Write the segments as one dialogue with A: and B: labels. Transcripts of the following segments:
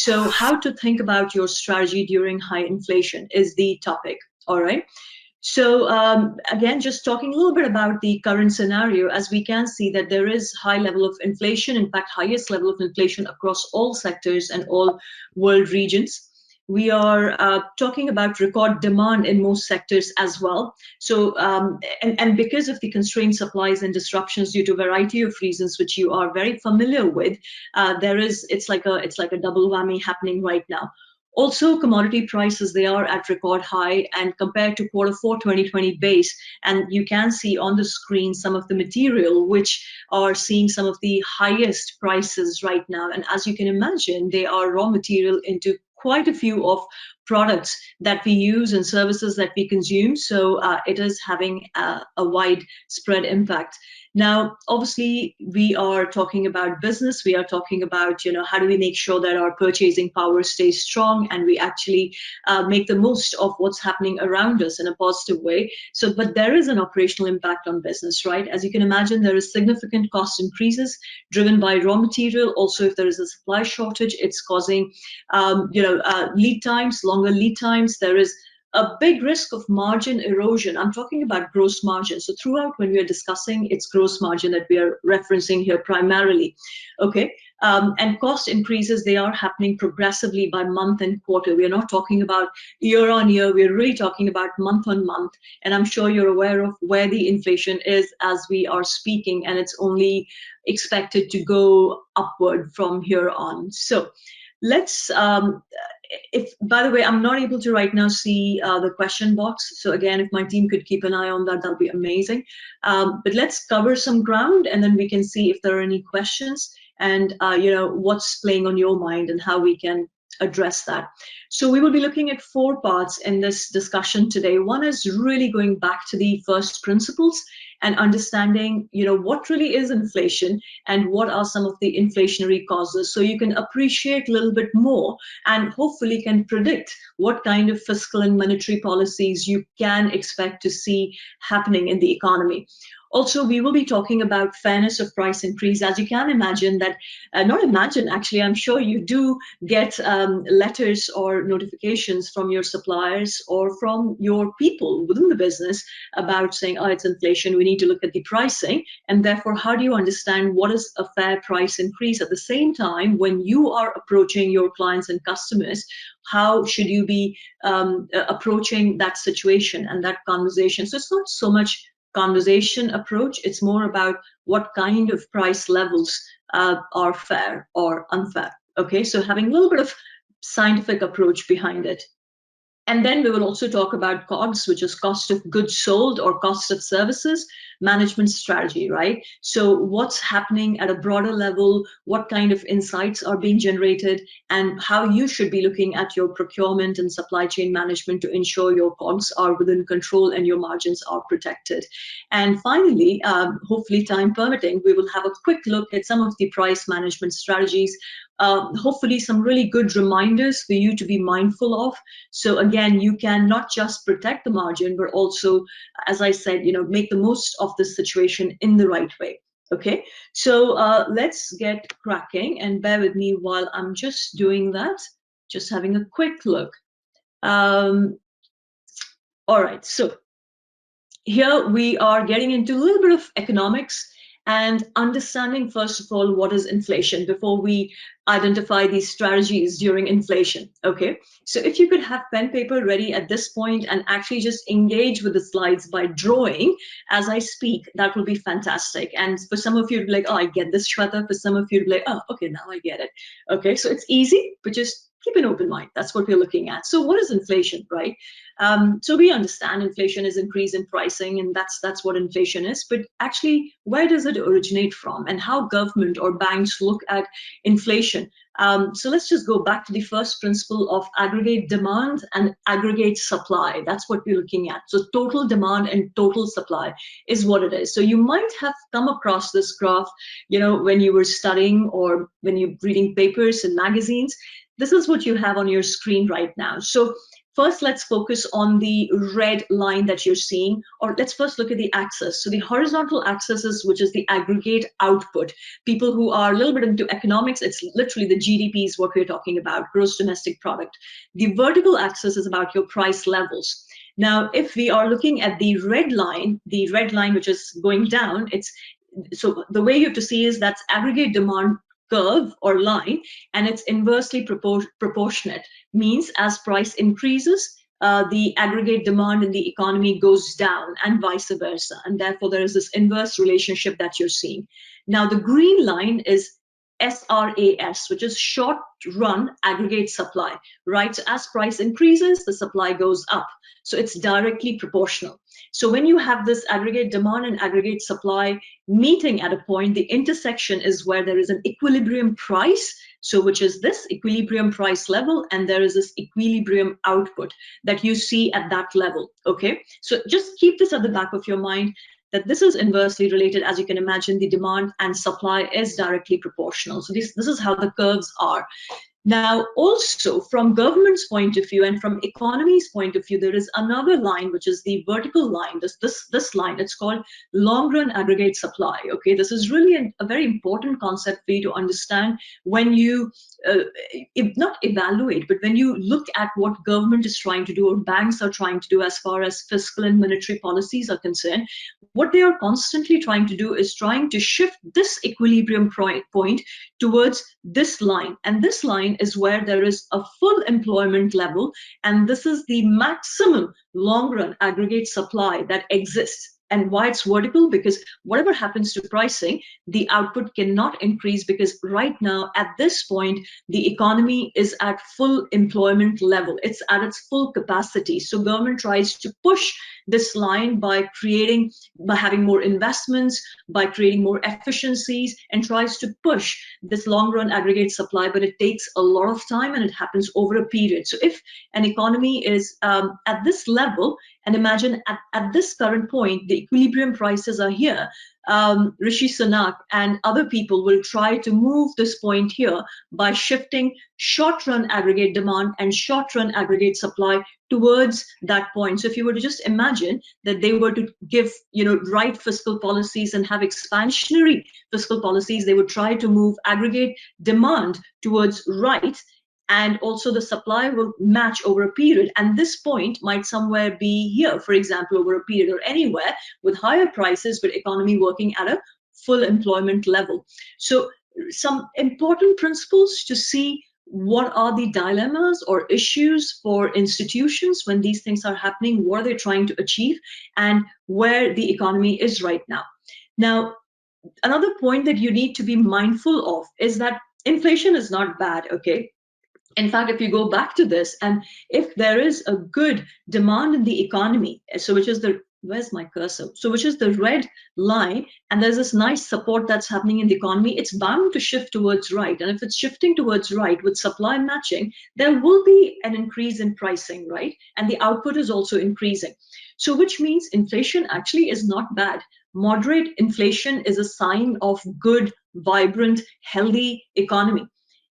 A: So how to think about your strategy during high inflation is the topic. All right. So again, just talking a little bit about the current scenario, as we can see that there is high level of inflation, in fact, highest level of inflation across all sectors and all world regions. We are talking about record demand in most sectors as well. So, and because of the constrained supplies and disruptions due to a variety of reasons, which you are very familiar with, it's like a double whammy happening right now. Also, commodity prices, they are at record high, and compared to Q4 2020 base, and you can see on the screen some of the material which are seeing some of the highest prices right now. And as you can imagine, they are raw material into quite a few of products that we use and services that we consume. So it is having a widespread impact. Now, obviously, we are talking about business. We are talking about, how do we make sure that our purchasing power stays strong and we actually make the most of what's happening around us in a positive way. So, but there is an operational impact on business, right? As you can imagine, there is significant cost increases driven by raw material. Also, if there is a supply shortage, it's causing, lead times, longer lead times. There is a big risk of margin erosion. I'm talking about gross margin. So throughout when we are discussing, it's gross margin that we are referencing here primarily. Okay. And cost increases, they are happening progressively by month and quarter. We are not talking about year on year. We're really talking about month on month. And I'm sure you're aware of where the inflation is as we are speaking, and it's only expected to go upward from here on. So let's, by the way, I'm not able to right now see the question box. So again, if my team could keep an eye on that, that'll be amazing. But let's cover some ground and then we can see if there are any questions and, what's playing on your mind and how we can address that. So we will be looking at 4 parts in this discussion today. One is really going back to the first principles and understanding, what really is inflation and what are some of the inflationary causes, so you can appreciate a little bit more and hopefully can predict what kind of fiscal and monetary policies you can expect to see happening in the economy. Also, we will be talking about fairness of price increase. As you can imagine that, not imagine, actually, I'm sure you do get letters or notifications from your suppliers or from your people within the business about saying, oh, it's inflation, we need to look at the pricing. And therefore, how do you understand what is a fair price increase? At the same time, when you are approaching your clients and customers, how should you be approaching that situation and that conversation? So it's not so much conversation approach, it's more about what kind of price levels are fair or unfair. Okay, so having a little bit of scientific approach behind it. And then we will also talk about COGS, which is cost of goods sold or cost of services management strategy, right? So what's happening at a broader level, what kind of insights are being generated, and how you should be looking at your procurement and supply chain management to ensure your COGS are within control and your margins are protected. And finally, hopefully time permitting, we will have a quick look at some of the price management strategies, hopefully some really good reminders for you to be mindful of. So again, you can not just protect the margin, but also, as I said, make the most of the situation in the right way. Okay, so let's get cracking, and bear with me while I'm just doing that, just having a quick look. All right, so here we are getting into a little bit of economics and understanding, first of all, what is inflation before we identify these strategies during inflation. Okay, so if you could have pen paper ready at this point and actually just engage with the slides by drawing as I speak, that will be fantastic. And for some of you to be like, oh, I get this, Shweta. For some of you to be like, oh, okay, now I get it. Okay, so it's easy, but just keep an open mind. That's what we're looking at. So what is inflation, right? So we understand inflation is increase in pricing, and that's what inflation is. But actually, where does it originate from, and how government or banks look at inflation? So let's just go back to the first principle of aggregate demand and aggregate supply. That's what we're looking at. So total demand and total supply is what it is. So you might have come across this graph, when you were studying or when you're reading papers and magazines. This is what you have on your screen right now. So First, let's focus on the red line that you're seeing, or let's first look at the axis. So the horizontal axis is, which is the aggregate output. People who are a little bit into economics, it's literally the GDP is what we're talking about, gross domestic product. The vertical axis is about your price levels. Now, if we are looking at the red line which is going down, so the way you have to see is that's aggregate demand curve or line, and it's inversely proportionate. Means as price increases, the aggregate demand in the economy goes down and vice versa, and therefore there is this inverse relationship that you're seeing. Now the green line is SRAS, which is short run aggregate supply, right? So as price increases, the supply goes up. So it's directly proportional. So when you have this aggregate demand and aggregate supply meeting at a point, the intersection is where there is an equilibrium price, so which is this equilibrium price level, and there is this equilibrium output that you see at that level, okay? So just keep this at the back of your mind, that this is inversely related. As you can imagine, the demand and supply is directly proportional. So this is how the curves are. Now, also from government's point of view and from economy's point of view, there is another line, which is the vertical line, this line. It's called long-run aggregate supply. Okay, this is really a very important concept for you to understand when you not evaluate, but when you look at what government is trying to do or banks are trying to do as far as fiscal and monetary policies are concerned. What they are constantly trying to do is trying to shift this equilibrium point towards this line, and this line is where there is a full employment level, and this is the maximum long-run aggregate supply that exists. And why it's vertical? Because whatever happens to pricing, the output cannot increase, because right now at this point the economy is at full employment level. It's at its full capacity. So government tries to push this line by having more investments, by creating more efficiencies, and tries to push this long-run aggregate supply, but it takes a lot of time and it happens over a period. So if an economy is at this level, and imagine at this current point, the equilibrium prices are here, Rishi Sunak and other people will try to move this point here by shifting short-run aggregate demand and short-run aggregate supply towards that point. So if you were to just imagine that they were to give, right fiscal policies and have expansionary fiscal policies, they would try to move aggregate demand towards right, and also the supply will match over a period. And this point might somewhere be here, for example, over a period, or anywhere with higher prices, but economy working at a full employment level. So some important principles to see what are the dilemmas or issues for institutions when these things are happening, what are they trying to achieve, and where the economy is right now. Now, another point that you need to be mindful of is that inflation is not bad, okay? In fact, if you go back to this, and if there is a good demand in the economy, so which is where's my cursor? So which is the red line, and there's this nice support that's happening in the economy, it's bound to shift towards right. And if it's shifting towards right with supply matching, there will be an increase in pricing, right? And the output is also increasing. So which means inflation actually is not bad. Moderate inflation is a sign of good, vibrant, healthy economy.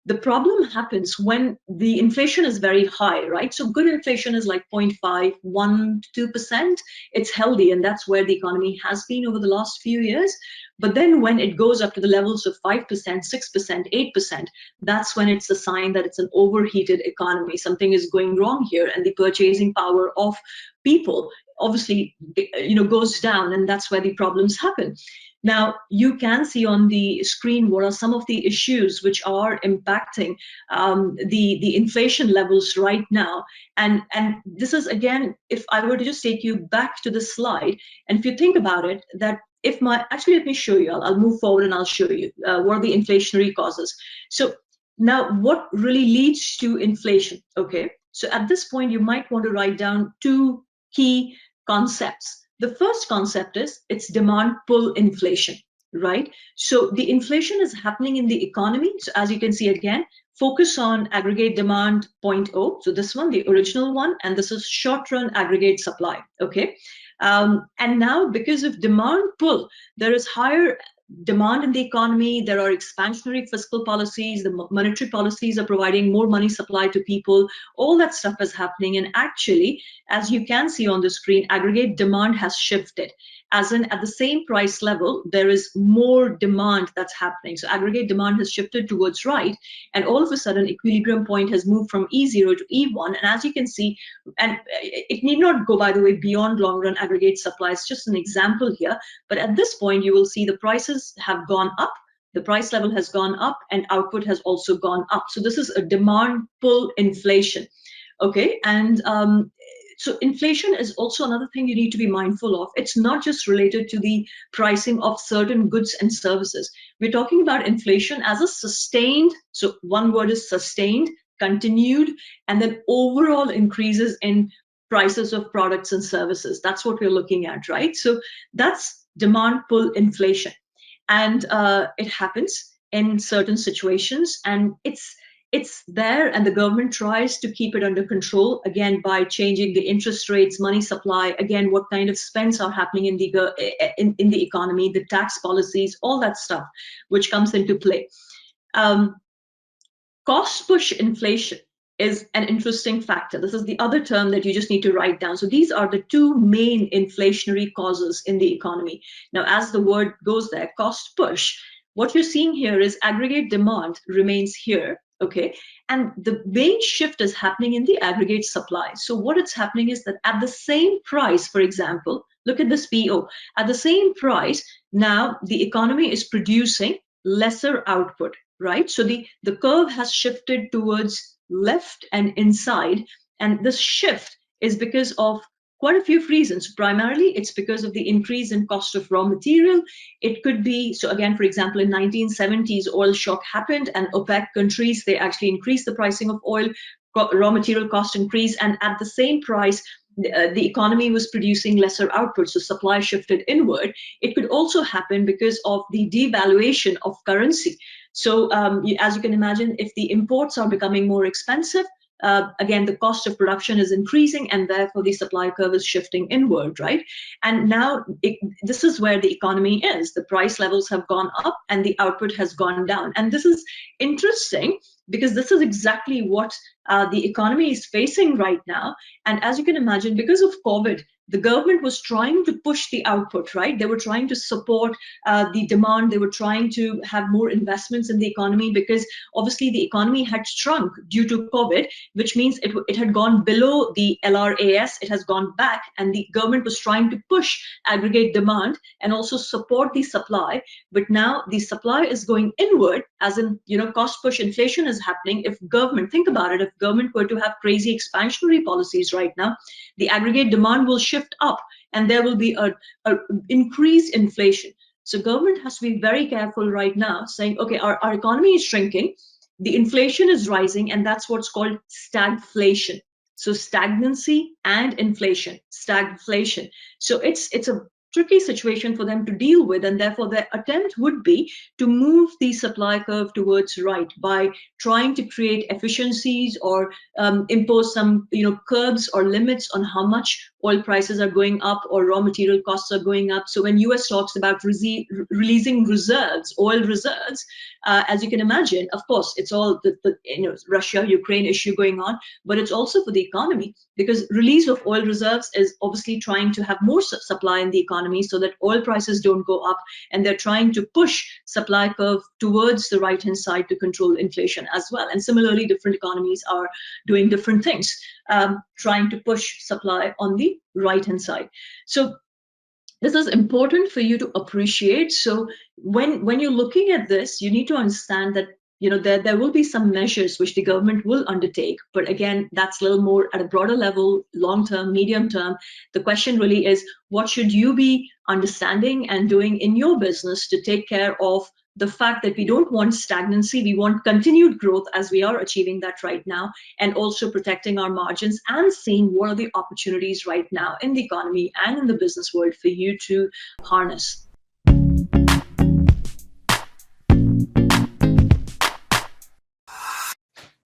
A: The problem happens when the inflation is very high, right? So good inflation is like 0.5, 1 to 2%. It's healthy, and that's where the economy has been over the last few years. But then when it goes up to the levels of 5%, 6%, 8%, that's when it's a sign that it's an overheated economy. Something is going wrong here, and the purchasing power of people obviously goes down, and that's where the problems happen. Now, you can see on the screen what are some of the issues which are impacting the inflation levels right now. And this is, again, if I were to just take you back to the slide, and if you think about it, that actually, let me show you, I'll move forward and I'll show you what are the inflationary causes. So now, what really leads to inflation, okay? So at this point, you might want to write down two key concepts. The first concept is it's demand pull inflation, right? So the inflation is happening in the economy. So as you can see, again, focus on aggregate demand 0.0. So this one, the original one, and this is short-run aggregate supply, okay? And now because of demand pull, there is higher demand in the economy, there are expansionary fiscal policies, the monetary policies are providing more money supply to people, all that stuff is happening. And actually, as you can see on the screen, aggregate demand has shifted. As in, at the same price level, there is more demand that's happening. So aggregate demand has shifted towards right, and all of a sudden, equilibrium point has moved from E0 to E1. And as you can see, and it need not go, by the way, beyond long-run aggregate supply. It's just an example here. But at this point, you will see the prices have gone up, the price level has gone up, and output has also gone up. So this is a demand pull inflation. Okay, and so inflation is also another thing you need to be mindful of. It's not just related to the pricing of certain goods and services. We're talking about inflation as a sustained, so one word is sustained, continued, and then overall increases in prices of products and services. That's what we're looking at, right? So that's demand pull inflation. And it happens in certain situations, and it's there, and the government tries to keep it under control, again, by changing the interest rates, money supply, again, what kind of spends are happening in the economy, the tax policies, all that stuff, which comes into play. Cost push inflation is an interesting factor. This is the other term that you just need to write down. So these are the two main inflationary causes in the economy. Now, as the word goes there, cost push, what you're seeing here is aggregate demand remains here, okay? And the main shift is happening in the aggregate supply. So what it's happening is that at the same price, for example, look at this PO, at the same price, now the economy is producing lesser output, right? So the curve has shifted towards left and inside, and this shift is because of quite a few reasons. Primarily, it's because of the increase in cost of raw material. It could be, so again, for example, in 1970s, oil shock happened, and OPEC countries, they actually increased the pricing of oil, raw material cost increase, and at the same price, the economy was producing lesser output, so supply shifted inward. It could also happen because of the devaluation of currency. So as you can imagine, if the imports are becoming more expensive, again, the cost of production is increasing, and therefore the supply curve is shifting inward, right? And now this is where the economy is. The price levels have gone up and the output has gone down. And this is interesting because this is exactly what the economy is facing right now. And as you can imagine, because of COVID, the government was trying to push the output, right? They were trying to support the demand. They were trying to have more investments in the economy because obviously the economy had shrunk due to COVID, which means it had gone below the LRAS. It has gone back, and the government was trying to push aggregate demand and also support the supply. But now the supply is going inward, as in, cost push inflation is happening. If government, think about it, if government were to have crazy expansionary policies right now, the aggregate demand will shift up, and there will be a increased inflation. So government has to be very careful right now, saying, okay, our economy is shrinking, the inflation is rising, and that's what's called stagflation. So stagnancy and inflation, stagflation. So it's a tricky situation for them to deal with, and therefore their attempt would be to move the supply curve towards right by trying to create efficiencies or impose some curbs or limits on how much oil prices are going up or raw material costs are going up. So when US talks about releasing reserves, oil reserves, as you can imagine, of course, it's all the Russia-Ukraine issue going on, but it's also for the economy, because release of oil reserves is obviously trying to have more supply in the economy so that oil prices don't go up, and they're trying to push supply curve towards the right-hand side to control inflation as well. And similarly, different economies are doing different things, trying to push supply on the right-hand side. So this is important for you to appreciate. So when you're looking at this, you need to understand that there will be some measures which the government will undertake, but again, that's a little more at a broader level, long term, medium term. The question really is, what should you be understanding and doing in your business to take care of the fact that we don't want stagnancy, we want continued growth, as we are achieving that right now, and also protecting our margins and seeing what are the opportunities right now in the economy and in the business world for you to harness.